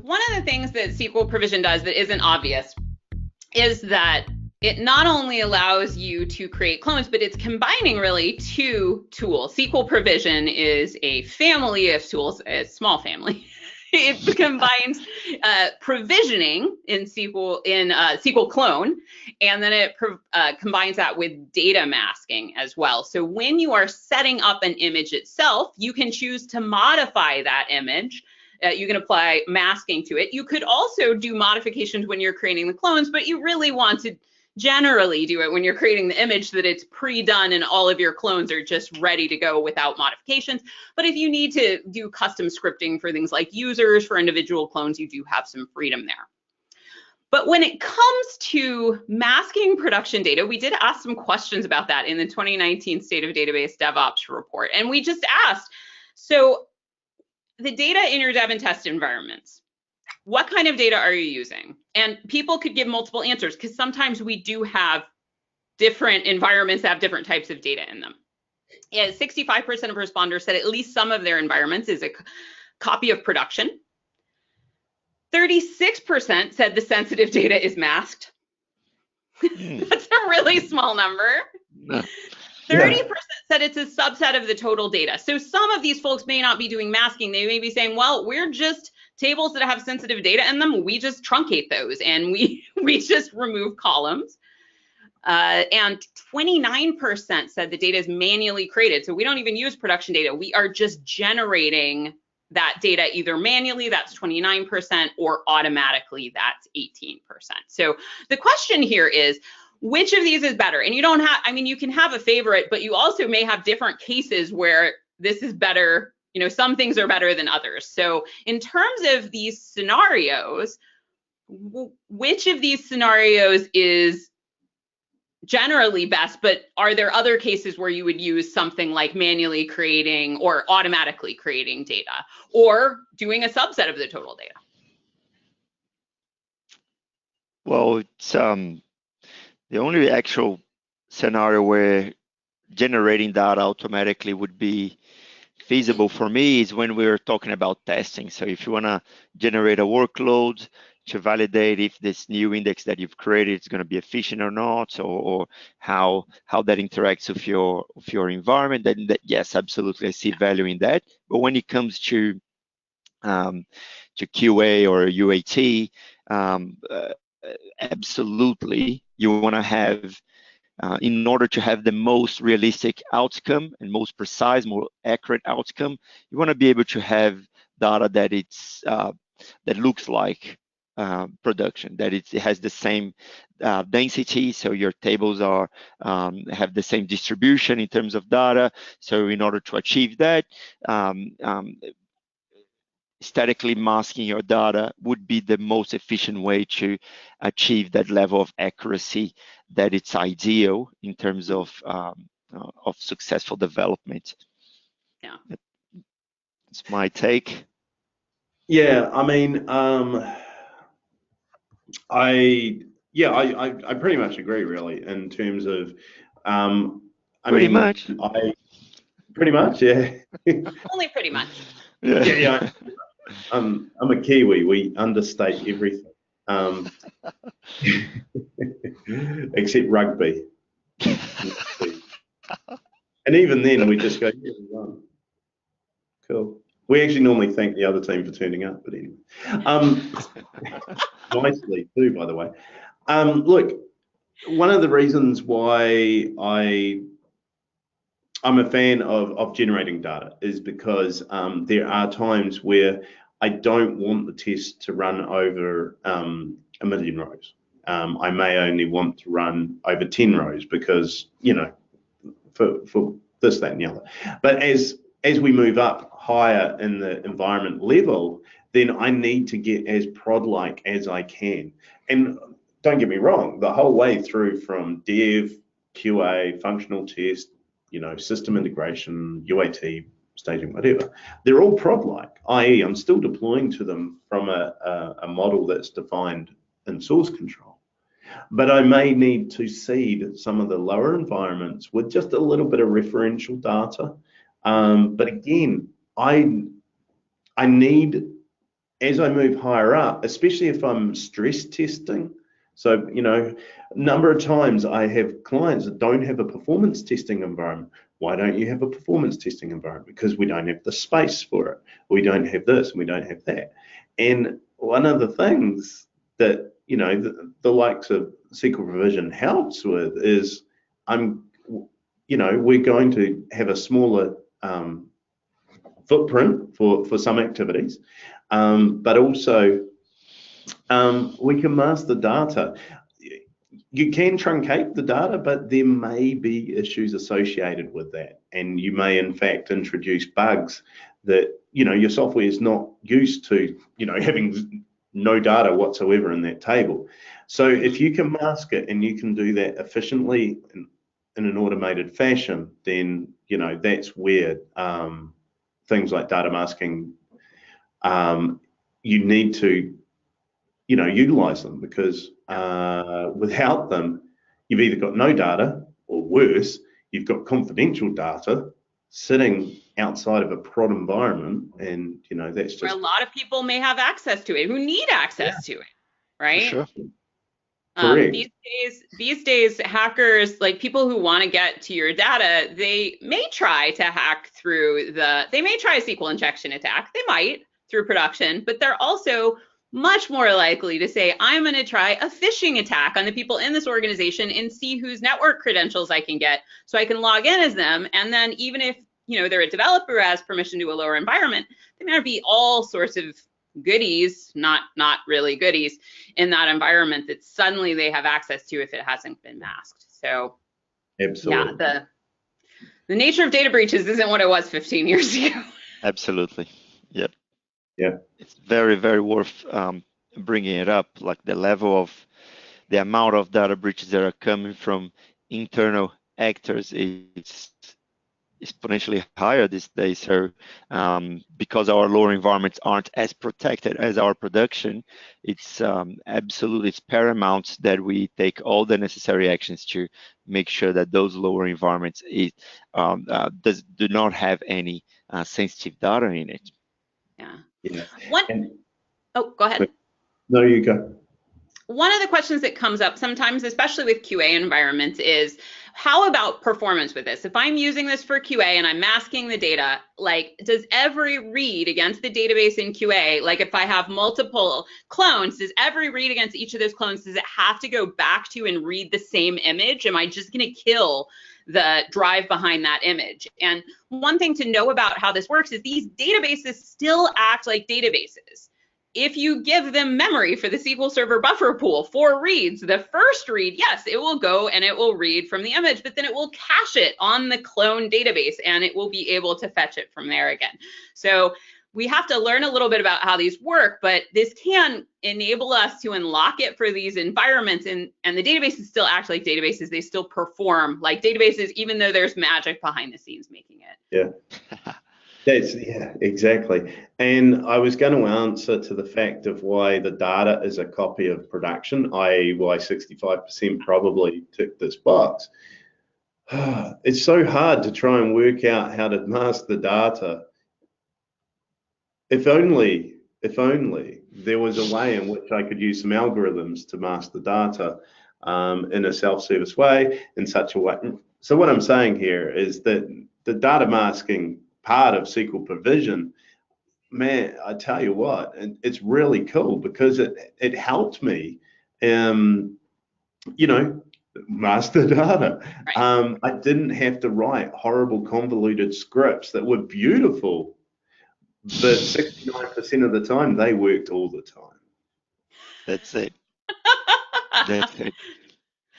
one of the things that SQL provision does that isn't obvious is that it not only allows you to create clones, but it's combining really two tools. SQL provision is a family of tools, a small family. It combines provisioning in SQL clone, and then it combines that with data masking as well. So when you are setting up an image itself, you can choose to modify that image. You can apply masking to it. You could also do modifications when you're creating the clones, but you really want to generally do it when you're creating the image so that it's pre-done and all of your clones are just ready to go without modifications. But if you need to do custom scripting for things like users, for individual clones, you do have some freedom there. But when it comes to masking production data, we did ask some questions about that in the 2019 State of Database DevOps report. And we just asked, so the data in your dev and test environments, what kind of data are you using? And people could give multiple answers because sometimes we do have different environments that have different types of data in them. And 65% of responders said at least some of their environments is a copy of production. 36% said the sensitive data is masked. That's a really small number. 30% said it's a subset of the total data. So some of these folks may not be doing masking. They may be saying, well, we're just tables that have sensitive data in them. We just truncate those and we just remove columns. And 29% said the data is manually created. So we don't even use production data. We are just generating that data either manually, that's 29%, or automatically, that's 18%. So the question here is, which of these is better? And you don't have, I mean, you can have a favorite, but you also may have different cases where this is better. You know, some things are better than others. So in terms of these scenarios, which of these scenarios is generally best, but are there other cases where you would use something like manually creating or automatically creating data or doing a subset of the total data? Well, it's the only actual scenario where generating data automatically would be feasible for me is when we're talking about testing. So if you want to generate a workload to validate if this new index that you've created is going to be efficient or not, or how that interacts with your environment, then yes, absolutely, I see value in that. But when it comes to QA or UAT, absolutely, you want to have, in order to have the most realistic outcome and most precise, more accurate outcome, you want to be able to have data that it's that looks like production, that it has the same density, so your tables are have the same distribution in terms of data. So in order to achieve that, statically masking your data would be the most efficient way to achieve that level of accuracy that it's ideal in terms of successful development. Yeah, it's my take. Yeah, I mean, I pretty much agree, really, in terms of, Pretty much, yeah. Only pretty much. Yeah. I'm a Kiwi. We understate everything, except rugby. And even then, we just go, yeah, we won. Cool. We actually normally thank the other team for turning up, but anyway. Nicely too, by the way. Look, one of the reasons why I'm a fan of generating data is because there are times where I don't want the test to run over 1 million rows. I may only want to run over 10 rows because, you know, for this, that, and the other. But as we move up higher in the environment level, then I need to get as prod-like as I can. And don't get me wrong, the whole way through from dev, QA, functional test, you know, system integration, UAT, staging, whatever, they're all prod-like, i.e. I'm still deploying to them from a model that's defined in source control. But I may need to seed some of the lower environments with just a little bit of referential data. But again, I need as I move higher up, especially if I'm stress testing, so, you know, a number of times I have clients that don't have a performance testing environment. Why don't you have a performance testing environment? Because we don't have the space for it. We don't have this, and we don't have that. And one of the things that, you know, the likes of SQL Provision helps with is we're going to have a smaller footprint for some activities, but also we can mask the data. You can truncate the data, but there may be issues associated with that, and you may in fact introduce bugs that, you know, your software is not used to, you know, having no data whatsoever in that table. So if you can mask it and you can do that efficiently in an automated fashion, then, you know, that's where things like data masking, you need to, you know, utilize them, because without them, you've either got no data, or worse, you've got confidential data sitting outside of a prod environment, and, you know, that's just where a lot of people may have access to it, who need access to it, right? For sure. These days, hackers, like people who want to get to your data, they may try to hack through they may try a SQL injection attack. They might through production, but they're also much more likely to say, I'm going to try a phishing attack on the people in this organization and see whose network credentials I can get so I can log in as them. And then even if, you know, they're a developer who has permission to a lower environment, there may be all sorts of goodies, not really goodies, in that environment that suddenly they have access to if it hasn't been masked. So absolutely, yeah, the nature of data breaches isn't what it was 15 years ago. Absolutely. Yep. Yeah. It's very, very worth bringing it up. Like the amount of data breaches that are coming from internal actors is exponentially higher these days. So because our lower environments aren't as protected as our production, it's absolutely paramount that we take all the necessary actions to make sure that those lower environments do not have any sensitive data in it. Yeah. Oh, go ahead. No, you go. One of the questions that comes up sometimes, especially with QA environments, is how about performance with this? If I'm using this for QA and I'm masking the data, like, does every read against the database in QA, like if I have multiple clones, does every read against each of those clones, does it have to go back to and read the same image? Am I just going to kill the drive behind that image? And one thing to know about how this works is these databases still act like databases. If you give them memory for the SQL Server buffer pool for reads, the first read, yes, it will go and it will read from the image, but then it will cache it on the clone database and it will be able to fetch it from there again. So we have to learn a little bit about how these work, but this can enable us to unlock it for these environments, and the databases still act like databases. They still perform like databases, even though there's magic behind the scenes making it. Yeah. Yeah, exactly. And I was going to answer to the fact of why the data is a copy of production, i.e. why 65% probably tick this box. It's so hard to try and work out how to mask the data. If only there was a way in which I could use some algorithms to mask the data in a self-service way, in such a way. So what I'm saying here is that the data masking part of SQL Provision, man, I tell you what, it's really cool because it helped me, mask the data. Right. I didn't have to write horrible convoluted scripts that were beautiful, but 69% of the time they worked all the time. That's it. That's it.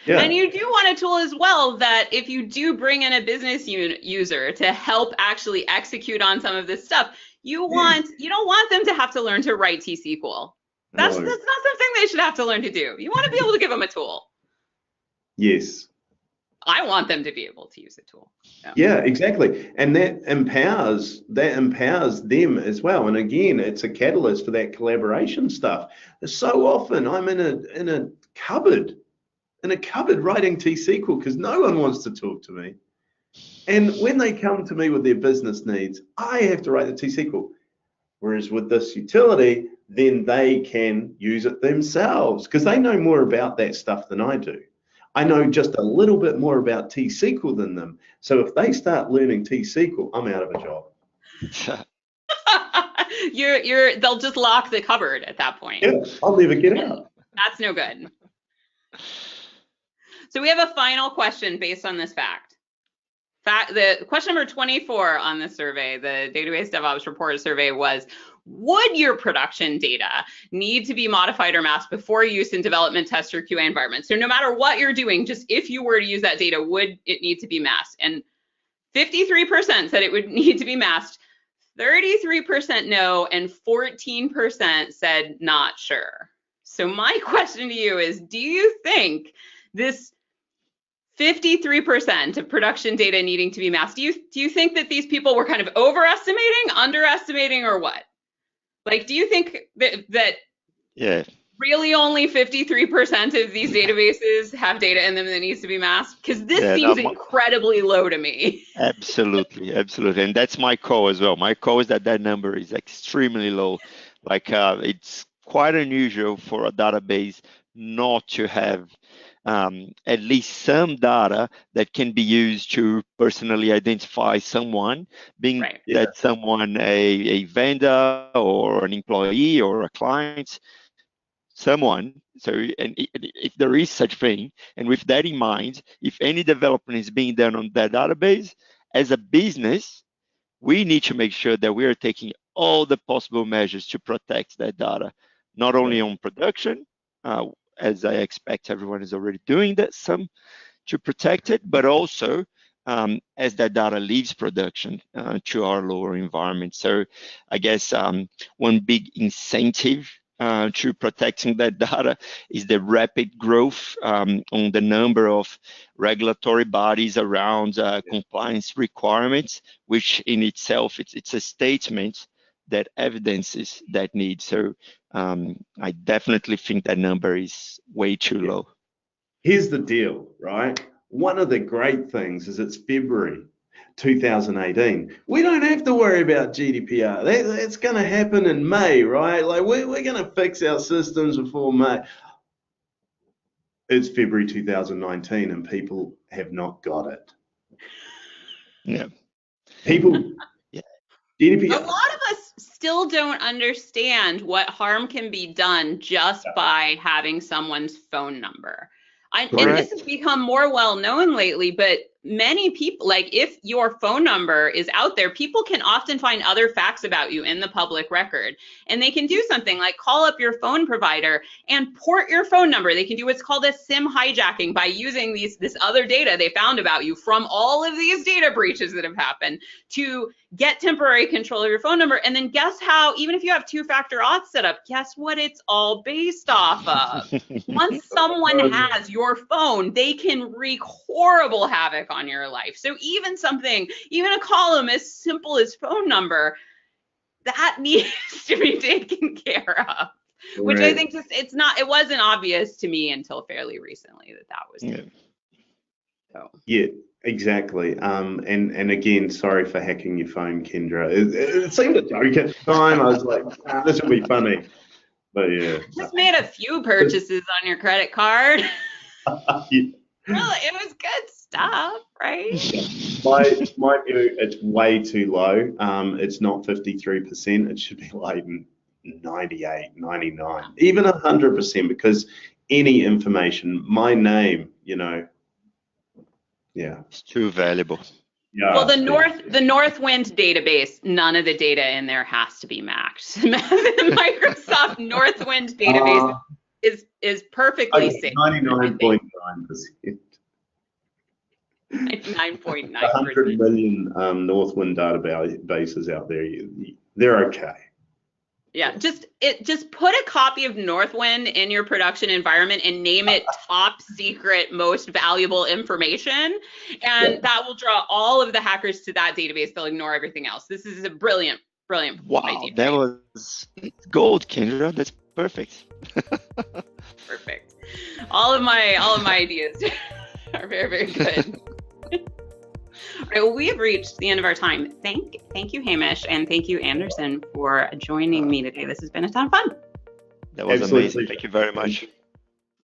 Yeah. And you do want a tool as well that if you do bring in a business user to help actually execute on some of this stuff, you don't want them to have to learn to write T-SQL. That's not something they should have to learn to do. You want to be able to give them a tool. Yes. I want them to be able to use a tool. Yeah, exactly. And that empowers them as well. And again, it's a catalyst for that collaboration stuff. So often I'm in a cupboard writing T-SQL because no one wants to talk to me. And when they come to me with their business needs, I have to write the T-SQL. Whereas with this utility, then they can use it themselves because they know more about that stuff than I do. I know just a little bit more about T-SQL than them. So if they start learning T-SQL, I'm out of a job. They'll just lock the cupboard at that point. Yeah, I'll never get out. That's no good. So we have a final question based on this fact. The question number 24 on the survey, the Database DevOps Report survey, was, would your production data need to be modified or masked before use in development, test, or QA environments? So no matter what you're doing, just if you were to use that data, would it need to be masked? And 53% said it would need to be masked, 33% no, and 14% said not sure. So my question to you is, do you think this 53% of production data needing to be masked, do you think that these people were kind of overestimating, underestimating, or what? Like, do you think that really only 53% of these databases have data in them that needs to be masked? Because this seems incredibly low to me. Absolutely. And that's my call as well. My call is that number is extremely low. Like, it's quite unusual for a database not to have at least some data that can be used to personally identify someone, being that someone a vendor or an employee or a client, someone. So, and if there is such thing, and with that in mind, if any development is being done on that database, as a business, we need to make sure that we are taking all the possible measures to protect that data, not only on production, as I expect everyone is already doing that, some to protect it, but also as that data leaves production to our lower environment. So I guess one big incentive to protecting that data is the rapid growth on the number of regulatory bodies around compliance requirements, which in itself, it's a statement that evidences that need. So I definitely think that number is way too low. Here's the deal, right? One of the great things is it's February 2018. We don't have to worry about GDPR. That's going to happen in May, right? Like we're going to fix our systems before May. It's February 2019 and people have not got it. Yeah. People, GDPR. A lot of us still don't understand what harm can be done just by having someone's phone number. And this has become more well known lately, but many people, like if your phone number is out there, people can often find other facts about you in the public record. And they can do something like call up your phone provider and port your phone number. They can do what's called a SIM hijacking by using this other data they found about you from all of these data breaches that have happened to get temporary control of your phone number. And then guess how, even if you have two-factor auth set up, guess what it's all based off of? Once someone has your phone, they can wreak horrible havoc on your life. So even a column as simple as phone number, that needs to be taken care of. Which I think it wasn't obvious to me until fairly recently that was true. So. Yeah, exactly. And again, sorry for hacking your phone, Kendra. It seemed a joke at the time. I was like, this will be funny. But yeah. Just made a few purchases on your credit card. Really, it was good stuff, right? My view, it's way too low. It's not 53%. It should be like 98, 99, even 100%, because any information, my name, it's too valuable. Yeah. Well, the Northwind database, none of the data in there has to be maxed. The Microsoft Northwind database is perfectly safe. 99.9%. 99.9%. 100 million Northwind databases out there. They're okay. Yeah, just put a copy of Northwind in your production environment and name it top secret, most valuable information, and that will draw all of the hackers to that database. They'll ignore everything else. This is a brilliant idea. Wow, that was gold, Kendra. That's perfect. Perfect. All of my ideas are very, very good. right, well, we have reached the end of our time. Thank you, Hamish, and thank you, Anderson, for joining me today. This has been a ton of fun. That was Absolutely. amazing. Thank you very much.